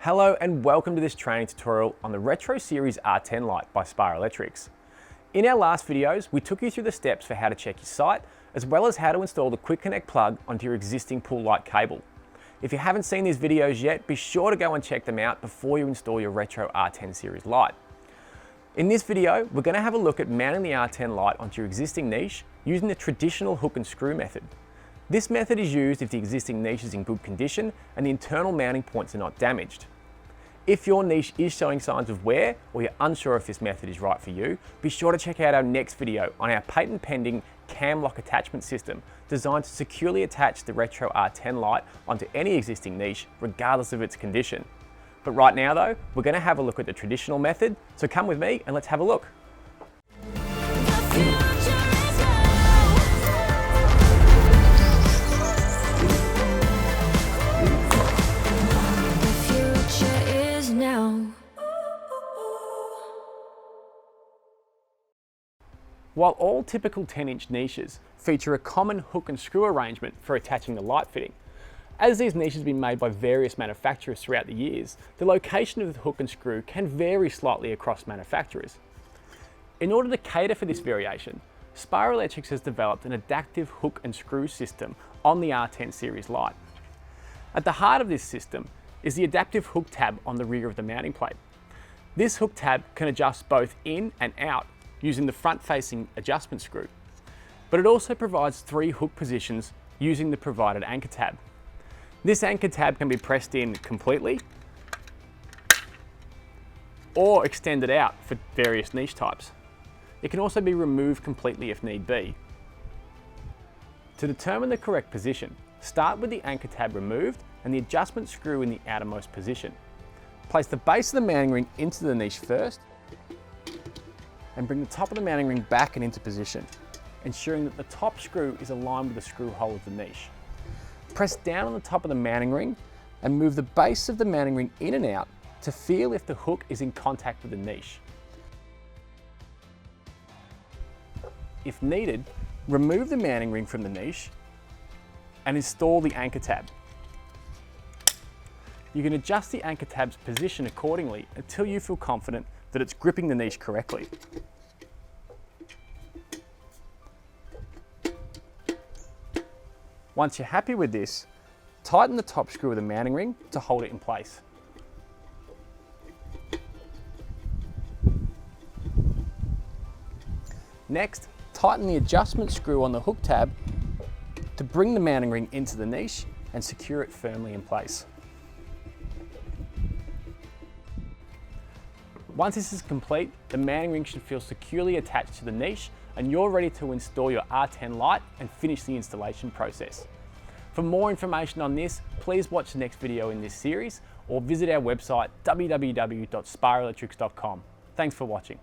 Hello and welcome to this training tutorial on the Retro Series R10 light by Spire Electrics. In our last videos, we took you through the steps for how to check your site, as well as how to install the Quick Connect plug onto your existing pool light cable. If you haven't seen these videos yet, be sure to go and check them out before you install your Retro R10 series light. In this video, we're going to have a look at mounting the R10 light onto your existing niche using the traditional hook and screw method. This method is used if the existing niche is in good condition and the internal mounting points are not damaged. If your niche is showing signs of wear or you're unsure if this method is right for you, be sure to check out our next video on our patent pending cam lock attachment system designed to securely attach the Retro R10 light onto any existing niche regardless of its condition. But right now though, we're going to have a look at the traditional method, so come with me and let's have a look. While all typical 10-inch niches feature a common hook and screw arrangement for attaching the light fitting, as these niches have been made by various manufacturers throughout the years, the location of the hook and screw can vary slightly across manufacturers. In order to cater for this variation, Spire Electrics has developed an adaptive hook and screw system on the R10 series light. At the heart of this system is the adaptive hook tab on the rear of the mounting plate. This hook tab can adjust both in and out using the front-facing adjustment screw, but it also provides 3 hook positions using the provided anchor tab. This anchor tab can be pressed in completely or extended out for various niche types. It can also be removed completely if need be. To determine the correct position, start with the anchor tab removed and the adjustment screw in the outermost position. Place the base of the mounting ring into the niche first, and bring the top of the mounting ring back and into position, ensuring that the top screw is aligned with the screw hole of the niche. Press down on the top of the mounting ring and move the base of the mounting ring in and out to feel if the hook is in contact with the niche. If needed, remove the mounting ring from the niche and install the anchor tab. You can adjust the anchor tab's position accordingly until you feel confident that it's gripping the niche correctly. Once you're happy with this, tighten the top screw of the mounting ring to hold it in place. Next, tighten the adjustment screw on the hook tab to bring the mounting ring into the niche and secure it firmly in place. Once this is complete, the mounting ring should feel securely attached to the niche and you're ready to install your R10 light and finish the installation process. For more information on this, please watch the next video in this series or visit our website www.spireelectrics.com. Thanks for watching.